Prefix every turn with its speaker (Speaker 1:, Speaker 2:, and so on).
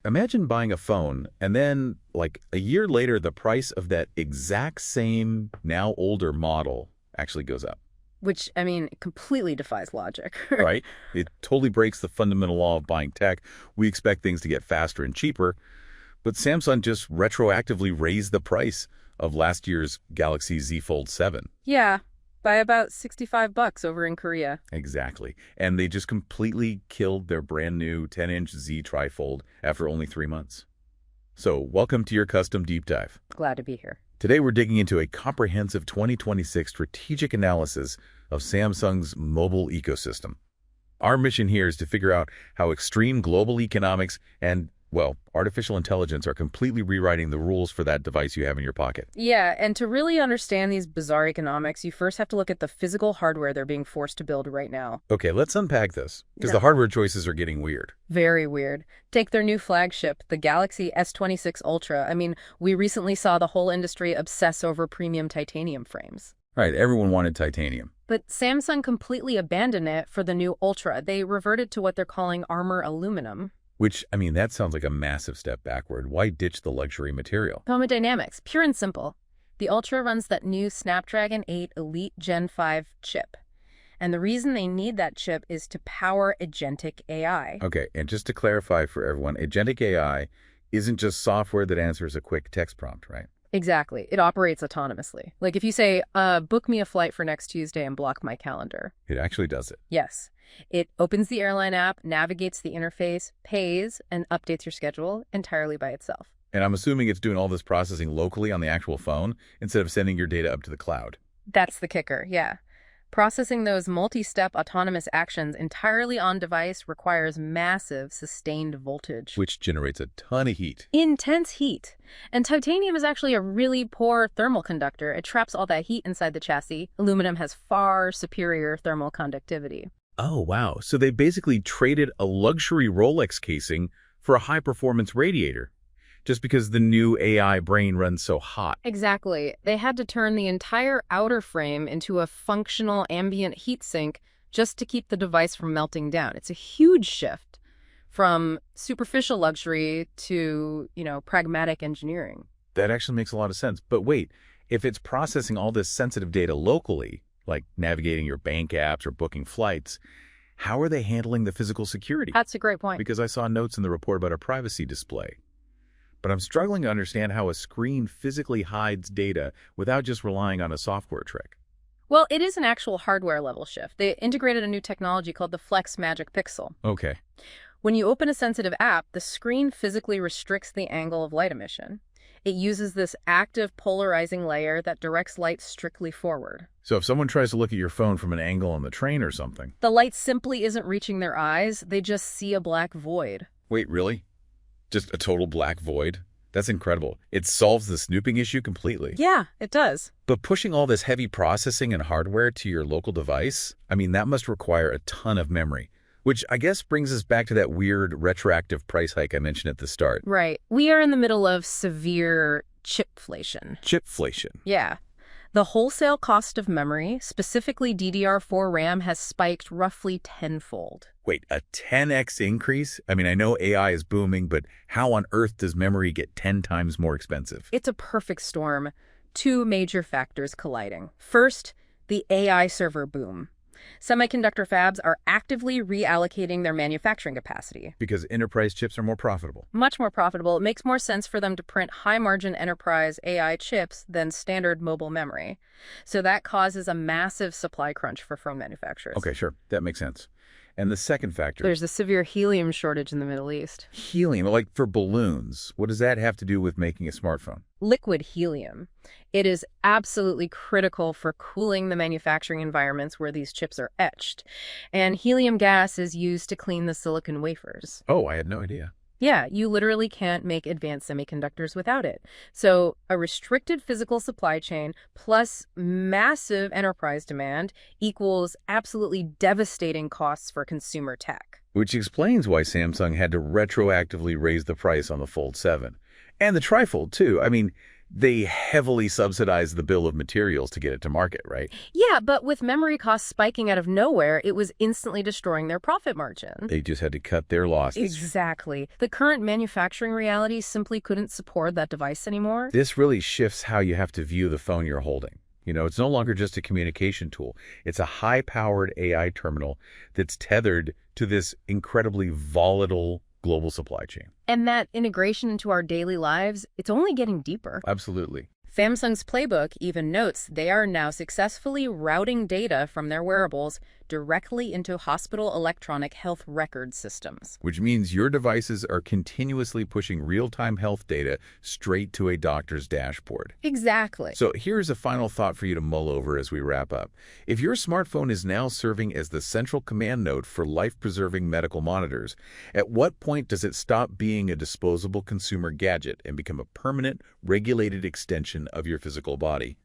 Speaker 1: Imagine buying a phone and then, like, a year later, the price of that exact same, now older model actually goes up,
Speaker 2: Which, I mean, completely defies logic.
Speaker 1: right? It totally breaks the fundamental law of buying tech. We expect things to get faster and cheaper, but Samsung just retroactively raised the price of last year's Galaxy Z Fold 7.
Speaker 2: Yeah, by about $65 over in Korea.
Speaker 1: Exactly. And they just completely killed their brand new 10-inch Z Trifold after only 3 months. So, welcome to your custom deep dive.
Speaker 2: Glad to be here.
Speaker 1: Today we're digging into a comprehensive 2026 strategic analysis of Samsung's mobile ecosystem. Our mission here is to figure out how extreme global economics and, well, artificial intelligence are completely rewriting the rules for that device you have in your pocket.
Speaker 2: Yeah, and to really understand these bizarre economics, you first have to look at the physical hardware they're being forced to build right now.
Speaker 1: Okay, let's unpack this, because
Speaker 2: Yeah.
Speaker 1: the hardware choices are getting weird.
Speaker 2: Very weird. Take their new flagship, the Galaxy S26 Ultra. I mean, we recently saw the whole industry obsess over premium titanium frames.
Speaker 1: Right, everyone wanted titanium.
Speaker 2: But Samsung completely abandoned it for the new Ultra. They reverted to what they're calling armor aluminum.
Speaker 1: Which, I mean, that sounds like a massive step backward. Why ditch the luxury material?
Speaker 2: Thermodynamics, pure and simple. The Ultra runs that new Snapdragon 8 Elite Gen 5 chip. And the reason they need that chip is to power agentic AI.
Speaker 1: Okay, and just to clarify for everyone, agentic AI isn't just software that answers a quick text prompt, right?
Speaker 2: Exactly. It operates autonomously. Like if you say, book me a flight for next Tuesday and block my calendar.
Speaker 1: It actually does it.
Speaker 2: Yes. It opens the airline app, navigates the interface, pays, and updates your schedule entirely by itself.
Speaker 1: And I'm assuming it's doing all this processing locally on the actual phone instead of sending your data up to the cloud.
Speaker 2: That's the kicker, yeah. Processing those multi-step autonomous actions entirely on device requires massive sustained voltage.
Speaker 1: Which generates a ton of heat.
Speaker 2: Intense heat. And titanium is actually a really poor thermal conductor. It traps all that heat inside the chassis. Aluminum has far superior thermal conductivity.
Speaker 1: Oh, wow. So they basically traded a luxury Rolex casing for a high-performance radiator, just because the new AI brain runs so hot.
Speaker 2: Exactly. They had to turn the entire outer frame into a functional ambient heat sink just to keep the device from melting down. It's a huge shift from superficial luxury to, pragmatic engineering.
Speaker 1: That actually makes a lot of sense. But wait, if it's processing all this sensitive data locally, like navigating your bank apps or booking flights, how are they handling the physical security?
Speaker 2: That's a great point.
Speaker 1: Because I saw notes in the report about a privacy display. But I'm struggling to understand how a screen physically hides data without just relying on a software trick.
Speaker 2: Well, it is an actual hardware level shift. They integrated a new technology called the Flex Magic Pixel.
Speaker 1: Okay.
Speaker 2: When you open a sensitive app, the screen physically restricts the angle of light emission. It uses this active polarizing layer that directs light strictly forward.
Speaker 1: So if someone tries to look at your phone from an angle on the train or something...
Speaker 2: The light simply isn't reaching their eyes. They just see a black void.
Speaker 1: Wait, really? Just a total black void? That's incredible. It solves the snooping issue completely.
Speaker 2: Yeah, it does.
Speaker 1: But pushing all this heavy processing and hardware to your local device, I mean, that must require a ton of memory. Which I guess brings us back to that weird retroactive price hike I mentioned at the start.
Speaker 2: Right. We are in the middle of severe chipflation.
Speaker 1: Chipflation.
Speaker 2: Yeah. The wholesale cost of memory, specifically DDR4 RAM, has spiked roughly tenfold.
Speaker 1: Wait, a 10x increase? I mean, I know AI is booming, but how on earth does memory get 10 times more expensive?
Speaker 2: It's a perfect storm. Two major factors colliding. First, the AI server boom. Semiconductor fabs are actively reallocating their manufacturing capacity.
Speaker 1: Because enterprise chips are more profitable.
Speaker 2: Much more profitable. It makes more sense for them to print high-margin enterprise AI chips than standard mobile memory. So that causes a massive supply crunch for phone manufacturers.
Speaker 1: Okay, sure. That makes sense. And the second factor...
Speaker 2: There's a severe helium shortage in the Middle East.
Speaker 1: Helium, like for balloons. What does that have to do with making a smartphone?
Speaker 2: Liquid helium. It is absolutely critical for cooling the manufacturing environments where these chips are etched. And helium gas is used to clean the silicon wafers.
Speaker 1: Oh, I had no idea.
Speaker 2: Yeah, you literally can't make advanced semiconductors without it. So a restricted physical supply chain plus massive enterprise demand equals absolutely devastating costs for consumer tech.
Speaker 1: Which explains why Samsung had to retroactively raise the price on the Fold 7. And the Trifold, too. I mean, They heavily subsidize the bill of materials to get it to market, right?
Speaker 2: Yeah, but with memory costs spiking out of nowhere, it was instantly destroying their profit margin.
Speaker 1: They just had to cut their losses.
Speaker 2: Exactly. The current manufacturing reality simply couldn't support that device anymore.
Speaker 1: This really shifts how you have to view the phone you're holding. It's no longer just a communication tool. It's a high-powered AI terminal that's tethered to this incredibly volatile global supply chain.
Speaker 2: And that integration into our daily lives, it's only getting deeper.
Speaker 1: Absolutely.
Speaker 2: Samsung's playbook even notes they are now successfully routing data from their wearables directly into hospital electronic health record systems.
Speaker 1: Which means your devices are continuously pushing real-time health data straight to a doctor's dashboard.
Speaker 2: Exactly.
Speaker 1: So here's a final thought for you to mull over as we wrap up. If your smartphone is now serving as the central command node for life-preserving medical monitors, at what point does it stop being a disposable consumer gadget and become a permanent, regulated extension of your physical body?